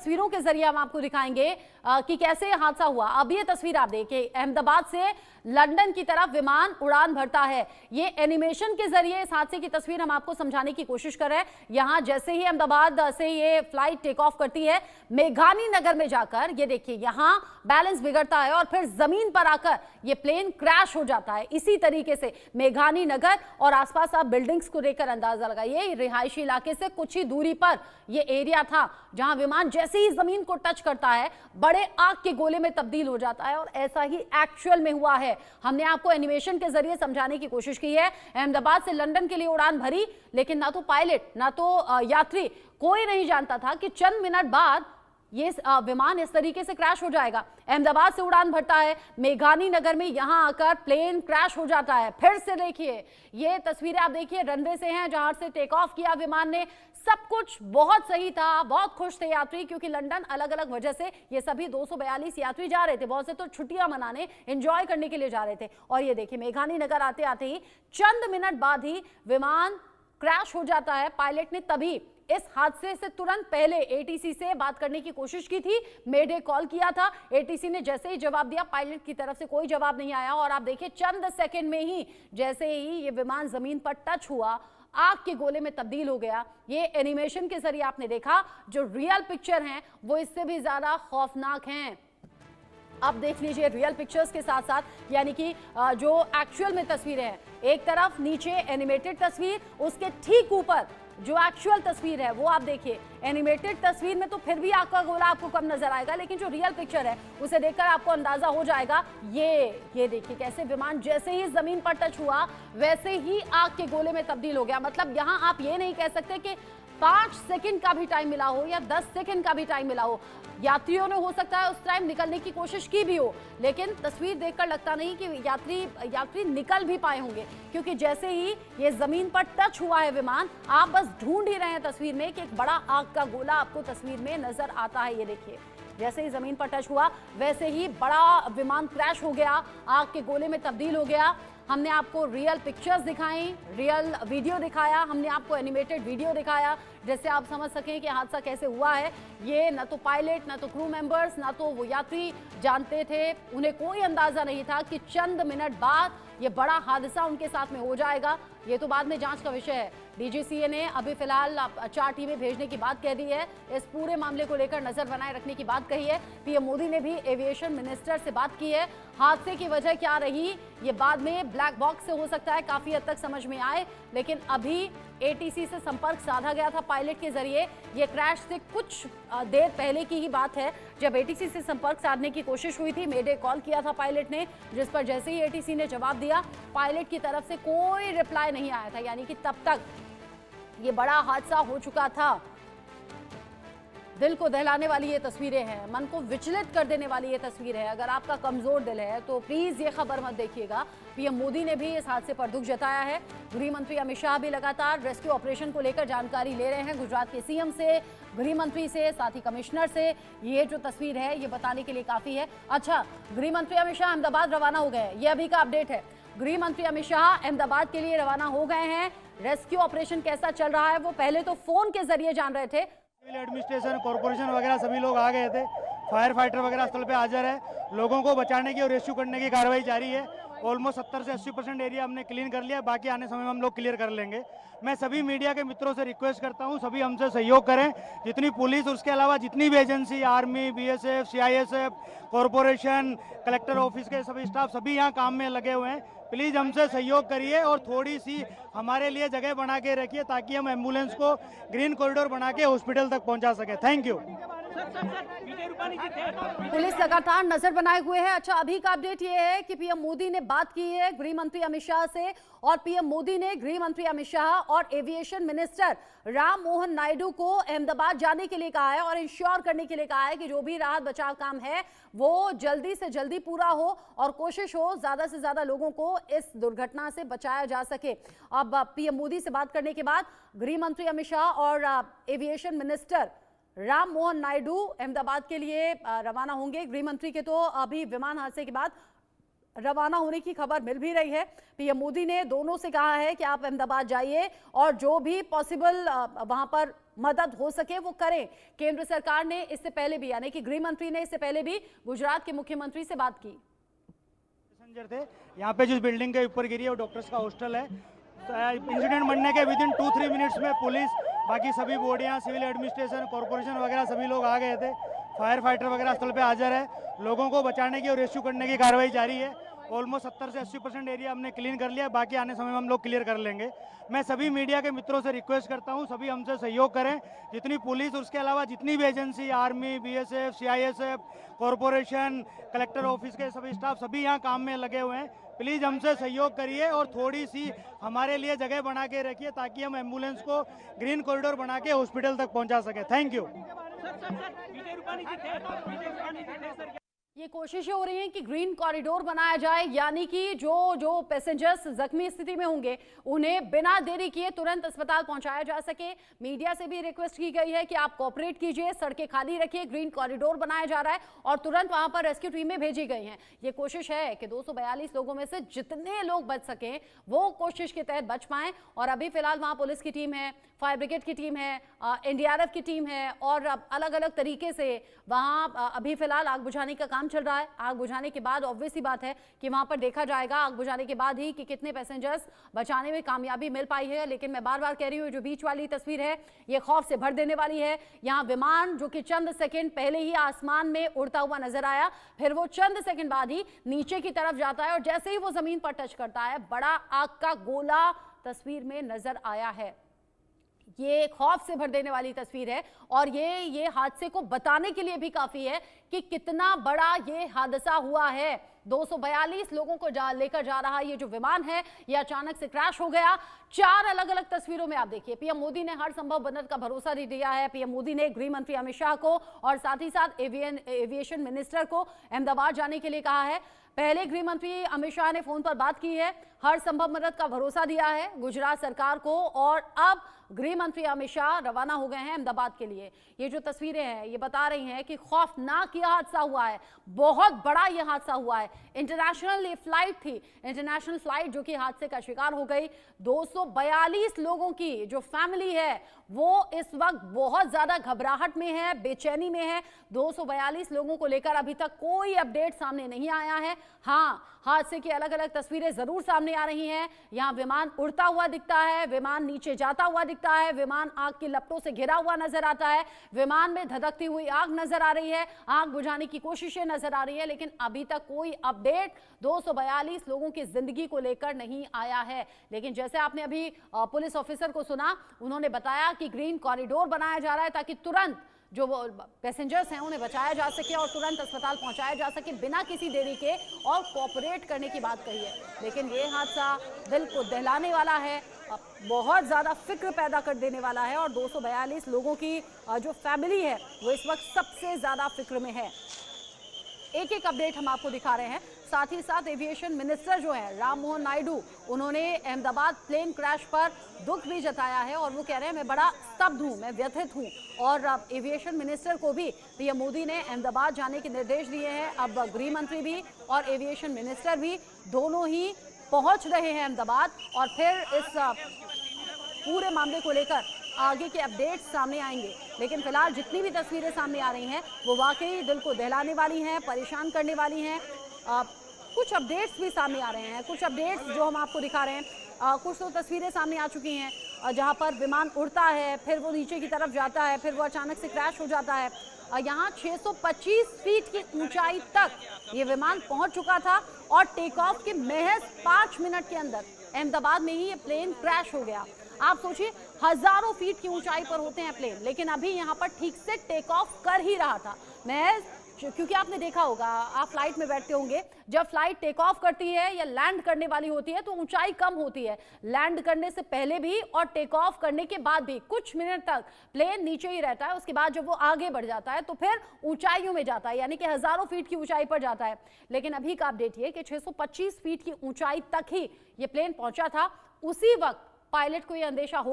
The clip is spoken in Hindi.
तस्वीरों के जरिए हम आपको दिखाएंगे कि कैसे हादसा हुआ। अब ये तस्वीर आप देखिए, अहमदाबाद से लंदन की तरफ विमान उड़ान भरता है। ये एनिमेशन के जरिए इस हादसे की तस्वीर हम आपको समझाने की कोशिश कर रहे हैं। यहां जैसे ही अहमदाबाद से ये फ्लाइट टेक ऑफ करती है, मेघानी नगर में जाकर ये देखिए यहां बैलेंस बिगड़ता है और फिर जमीन पर आकर ये प्लेन क्रैश हो जाता है। इसी तरीके से मेघानी नगर और आसपास आप बिल्डिंग्स को देखकर अंदाजा लगाइए, रिहायशी इलाके से कुछ ही दूरी पर ये एरिया था जहां विमान जैसे ही जमीन को टच करता है बड़े आग के गोले में तब्दील हो जाता है। और ऐसा ही एक्चुअल में हुआ है। हमने आपको एनिमेशन के जरिए समझाने की कोशिश की है। अहमदाबाद से लंदन के लिए उड़ान भरी, लेकिन ना तो पायलट ना तो यात्री कोई नहीं जानता था कि चंद मिनट बाद ये विमान इस तरीके से क्रैश हो जाएगा। अहमदाबाद से उड़ान भरता है, मेघानी नगर में यहां आकर प्लेन क्रैश हो जाता है। फिर से देखिए ये तस्वीरें आप देखिए, रनवे से हैं जहां से टेक ऑफ किया विमान ने। सब कुछ बहुत सही था, बहुत खुश थे यात्री, क्योंकि लंदन अलग अलग वजह से ये सभी 242 यात्री जा रहे थे। बहुत से तो छुट्टियां मनाने, एंजॉय करने के लिए जा रहे थे। और ये देखिए मेघानी नगर आते आते ही चंद मिनट बाद ही विमान क्रैश हो जाता है। पायलट ने तभी इस हादसे से तुरंत पहले एटीसी से बात करने की कोशिश की थी, मेडे कॉल किया था। एटीसी ने जैसे ही जवाब दिया, पायलट की तरफ से कोई जवाब नहीं आया। और आप देखिए चंद सेकंड में ही जैसे ही ये विमान जमीन पर टच हुआ, आग के गोले में तब्दील हो गया। ये एनिमेशन के जरिए आपने देखा, जो रियल पिक्चर हैं वो इससे भी ज्यादा खौफनाक हैं। अब देख लीजिए रियल पिक्चर्स के साथ साथ, यानी कि जो एक्चुअल में तस्वीरें हैं, एक तरफ नीचे एनिमेटेड तस्वीर, उसके ठीक ऊपर जो एक्चुअल तस्वीर है वो आप देखिए। एनिमेटेड तस्वीर में तो फिर भी आग का गोला आपको कम नजर आएगा, लेकिन जो रियल पिक्चर है उसे देखकर आपको अंदाजा हो जाएगा। ये देखिए कैसे विमान जैसे ही जमीन पर टच हुआ वैसे ही आग के गोले में तब्दील हो गया। मतलब यहां आप ये नहीं कह सकते कि 5 सेकंड का भी टाइम मिला हो या 10 सेकंड का भी टाइम मिला हो। यात्रियों ने हो सकता है उस टाइम निकलने की कोशिश की भी हो, लेकिन तस्वीर देखकर लगता नहीं कि यात्री निकल भी पाए होंगे, क्योंकि जैसे ही ये जमीन पर टच हुआ है विमान, आप बस ढूंढ ही रहे हैं तस्वीर में कि एक बड़ा आग का गोला आपको तस्वीर में नजर आता है। ये देखिए जैसे ही जमीन पर टच हुआ वैसे ही बड़ा विमान क्रैश हो गया, आग के गोले में तब्दील हो गया। हमने आपको रियल पिक्चर्स दिखाई, रियल वीडियो दिखाया, हमने आपको एनिमेटेड वीडियो दिखाया, जिससे आप समझ सकें कि हादसा कैसे हुआ है। ये ना तो पायलट, ना तो क्रू मेंबर्स, ना तो वो यात्री जानते थे। उन्हें कोई अंदाजा नहीं था कि चंद मिनट बाद ये बड़ा हादसा उनके साथ में हो जाएगा। ये तो बाद में जांच का विषय है। डीजीसीए ने अभी फिलहाल 4 टीमें भेजने की बात कह दी है। इस पूरे मामले को लेकर नजर बनाए रखने की बात कही है। पीएम मोदी ने भी एविएशन मिनिस्टर से बात की है। हादसे की वजह क्या रही ये बाद में ब्लैक बॉक्स से हो सकता है काफी हद तक समझ में आए, लेकिन अभी एटीसी से संपर्क साधा गया था पायलट के जरिए। ये क्रैश से कुछ देर पहले की ही बात है, जब एटीसी से संपर्क साधने की कोशिश हुई थी। मेडे कॉल किया था पायलट ने, जिस पर जैसे ही एटीसी ने जवाब दिया, पायलट की तरफ से कोई रिप्लाई नहीं आया था, यानी कि तब तक ये बड़ा हादसा हो चुका था। दिल को दहलाने वाली ये तस्वीरें हैं, मन को विचलित कर देने वाली ये तस्वीर है। अगर आपका कमजोर दिल है तो प्लीज ये खबर मत देखिएगा। पीएम मोदी ने भी इस हादसे पर दुख जताया है। गृह मंत्री अमित शाह भी लगातार रेस्क्यू ऑपरेशन को लेकर जानकारी ले रहे हैं, गुजरात के सीएम से, गृह मंत्री से, साथ ही कमिश्नर से। ये जो तस्वीर है ये बताने के लिए काफी है। अच्छा, गृह मंत्री अमित शाह अहमदाबाद रवाना हो गए, ये अभी का अपडेट है। गृह मंत्री अमित शाह अहमदाबाद के लिए रवाना हो गए हैं। रेस्क्यू ऑपरेशन कैसा चल रहा है वो पहले तो फोन के जरिए जान रहे थे। सिविल एडमिनिस्ट्रेशन, कॉर्पोरेशन वगैरह सभी लोग आ गए थे। फायर फाइटर वगैरह स्थल पे हाजिर है। लोगों को बचाने की और रेस्क्यू करने की कार्रवाई जारी है। ऑलमोस्ट 70 से 80% एरिया हमने क्लीन कर लिया, बाकी आने समय में हम लोग क्लियर कर लेंगे। मैं सभी मीडिया के मित्रों से रिक्वेस्ट करता हूं, सभी हमसे सहयोग करें। जितनी पुलिस, उसके अलावा जितनी भी agency, army, BSF, CISF, corporation, collector office के सभी स्टाफ सभी यहाँ काम में लगे हुए हैं। प्लीज़ हमसे सहयोग करिए और थोड़ी सी हमारे लिए जगह बना के रखिए, ताकि हम एम्बुलेंस को ग्रीन कॉरिडोर बना के हॉस्पिटल तक पहुंचा सके। Thank you. पुलिस लगातार नजर बनाए हुए है। अच्छा, अभी का अपडेट ये है कि पीएम मोदी ने बात की है गृह मंत्री अमित शाह से, और पीएम मोदी ने गृह मंत्री अमित शाह और एविएशन मिनिस्टर राम मोहन नायडू को अहमदाबाद जाने के लिए कहा है और इंश्योर करने के लिए कहा है कि जो भी राहत बचाव काम है वो जल्दी से जल्दी पूरा हो और कोशिश हो ज्यादा से ज्यादा लोगों को इस दुर्घटना से बचाया जा सके। अब पीएम मोदी से बात करने के बाद गृह मंत्री अमित शाह और एविएशन मिनिस्टर राम मोहन नायडू अहमदाबाद के लिए रवाना होंगे। गृह मंत्री के तो अभी विमान हादसे के बाद रवाना होने की खबर मिल भी रही है। पीएम मोदी ने दोनों से कहा है कि आप अहमदाबाद जाइए और जो भी पॉसिबल वहां पर मदद हो सके वो करें। केंद्र सरकार ने इससे पहले भी, यानी कि गृह मंत्री ने इससे पहले भी गुजरात के मुख्यमंत्री से बात की। पैसेंजर थे यहाँ पे, जिस बिल्डिंग के ऊपर गिरी है वो डॉक्टर्स का हॉस्टल है। इंसिडेंट बनने के विदिन 2-3 मिनट्स में पुलिस, बाकी सभी बॉडियाँ, सिविल एडमिनिस्ट्रेशन, कॉर्पोरेशन वगैरह सभी लोग आ गए थे। फायर फाइटर वगैरह स्थल पे हाजिर है। लोगों को बचाने की और रेस्क्यू करने की कार्रवाई जारी है। ऑलमोस्ट 70 से 80% एरिया हमने क्लीन कर लिया है, बाकी आने समय में हम लोग क्लियर कर लेंगे। मैं सभी मीडिया के मित्रों से रिक्वेस्ट करता हूं, सभी हमसे सहयोग करें। जितनी पुलिस, उसके अलावा जितनी भी agency, army, BSF, CISF, corporation, collector office के सभी स्टाफ, सभी यहाँ काम में लगे हुए हैं। प्लीज़ हमसे सहयोग करिए और थोड़ी सी हमारे लिए जगह बना के रखिए ताकि हम एम्बुलेंस को ग्रीन कॉरिडोर बना के हॉस्पिटल तक पहुँचा सकें। Thank you. ये कोशिशें हो रही हैं कि ग्रीन कॉरिडोर बनाया जाए, यानी कि जो पैसेंजर्स जख्मी स्थिति में होंगे उन्हें बिना देरी किए तुरंत अस्पताल पहुंचाया जा सके। मीडिया से भी रिक्वेस्ट की गई है कि आप कोऑपरेट कीजिए, सड़कें खाली रखिए। ग्रीन कॉरिडोर बनाया जा रहा है और तुरंत वहां पर रेस्क्यू टीमें भेजी गई हैं। ये कोशिश है कि 242 लोगों में से जितने लोग बच सकें वो कोशिश के तहत बच पाएं। और अभी फिलहाल वहां पुलिस की टीम है, फायर ब्रिगेड की टीम है, एनडीआरएफ की टीम है और अलग अलग तरीके से वहां अभी फिलहाल आग बुझाने का काम चल रहा है। आग बुझाने के बाद ऑब्वियस सी बात है कि वहां पर देखा जाएगा आग बुझाने के बाद ही कि कितने पैसेंजर्स बचाने में कामयाबी मिल पाई है। लेकिन मैं बार बार कह रही हूँ, जो बीच वाली तस्वीर है ये खौफ से भर देने वाली है। यहाँ विमान जो कि चंद सेकंड पहले ही आसमान में उड़ता हुआ नजर आया, फिर वो चंद सेकंड बाद ही नीचे की तरफ जाता है और जैसे ही वो जमीन पर टच करता है बड़ा आग का गोला तस्वीर में नजर आया है। ये खौफ से भर देने वाली तस्वीर है और ये हादसे को बताने के लिए भी काफी है कि कितना बड़ा ये हादसा हुआ है। 242 लोगों को लेकर जा रहा ये जो विमान है ये अचानक से क्रैश हो गया। 4 अलग अलग तस्वीरों में आप देखिए, पीएम मोदी ने हर संभव मदद का भरोसा दिया है। पीएम मोदी ने गृह मंत्री अमित शाह को और साथ ही साथ एविएशन मिनिस्टर को अहमदाबाद जाने के लिए कहा है। पहले गृह मंत्री अमित शाह ने फोन पर बात की है, हर संभव मदद का भरोसा दिया है गुजरात सरकार को और अब गृह मंत्री अमित शाह रवाना हो गए हैं अहमदाबाद के लिए। ये जो तस्वीरें हैं ये बता रही हैं कि खौफनाक यह हादसा हुआ है, बहुत बड़ा यह हादसा हुआ है। इंटरनेशनल फ्लाइट थी, इंटरनेशनल फ्लाइट जो कि हादसे का शिकार हो गई। 242 लोगों की जो फैमिली है वो इस वक्त बहुत ज्यादा घबराहट में है, बेचैनी में है। 242 लोगों को लेकर अभी तक कोई अपडेट सामने नहीं आया है। हाँ, हादसे की अलग अलग तस्वीरें जरूर सामने आ रही हैं। यहाँ विमान उड़ता हुआ दिखता है, विमान नीचे जाता हुआ दिखता है, विमान आग की लपटों से घिरा हुआ नजर आता है, विमान में धधकती हुई आग नजर आ रही है, आग बुझाने की कोशिशें नजर आ रही है, लेकिन अभी तक कोई अपडेट 242 लोगों की जिंदगी को लेकर नहीं आया है। लेकिन जैसे आपने अभी पुलिस ऑफिसर को सुना, उन्होंने बताया कि ग्रीन कॉरिडोर बनाया जा रहा है ताकि तुरंत जो वो पैसेंजर्स हैं उन्हें बचाया जा सके और तुरंत अस्पताल पहुंचाया जा सके बिना किसी देरी के, और कोऑपरेट करने की बात कही है। लेकिन ये हादसा दिल को दहलाने वाला है, बहुत ज़्यादा फिक्र पैदा कर देने वाला है और 242 लोगों की जो फैमिली है वो इस वक्त सबसे ज़्यादा फिक्र में है। एक एक अपडेट हम आपको दिखा रहे हैं। साथ ही साथ एविएशन मिनिस्टर जो है राम मोहन नायडू, उन्होंने अहमदाबाद प्लेन क्रैश पर दुख भी जताया है और वो कह रहे हैं मैं बड़ा स्तब्ध हूँ, मैं व्यथित हूँ। और एविएशन मिनिस्टर को भी पीएम मोदी ने अहमदाबाद जाने के निर्देश दिए हैं। अब गृह मंत्री भी और एविएशन मिनिस्टर भी दोनों ही पहुंच रहे हैं अहमदाबाद और फिर इस पूरे मामले को लेकर आगे के अपडेट्स सामने आएंगे। लेकिन फिलहाल जितनी भी तस्वीरें सामने आ रही हैं वो वाकई दिल को दहलाने वाली हैं, परेशान करने वाली हैं। कुछ अपडेट्स भी सामने आ रहे हैं, कुछ अपडेट्स जो हम आपको दिखा रहे हैं। कुछ तो तस्वीरें सामने आ चुकी हैं जहां पर विमान उड़ता है, फिर वो नीचे की तरफ जाता है, फिर वो अचानक से क्रैश हो जाता है। यहाँ 625 फीट की ऊंचाई तक ये विमान पहुंच चुका था और टेक ऑफ के महज 5 मिनट के अंदर अहमदाबाद में ही ये प्लेन क्रैश हो गया। आप सोचिए, हजारों फीट की ऊंचाई पर होते हैं प्लेन, लेकिन अभी यहाँ पर ठीक से टेक ऑफ कर ही रहा था। महज क्योंकि आपने देखा होगा, आप फ्लाइट में बैठते होंगे, जब फ्लाइट टेक ऑफ करती है या लैंड करने वाली होती है तो ऊंचाई कम होती है। लैंड करने से पहले भी और टेक ऑफ करने के बाद भी कुछ मिनट तक प्लेन नीचे ही रहता है। उसके बाद जब वो आगे बढ़ जाता है तो फिर ऊंचाइयों में जाता है, यानी कि हजारों फीट की ऊंचाई पर जाता है। लेकिन अभी का अपडेट ये कि 625 फीट की ऊंचाई तक ही ये प्लेन पहुंचा था। उसी वक्त पायलट को यह अंदेशा हो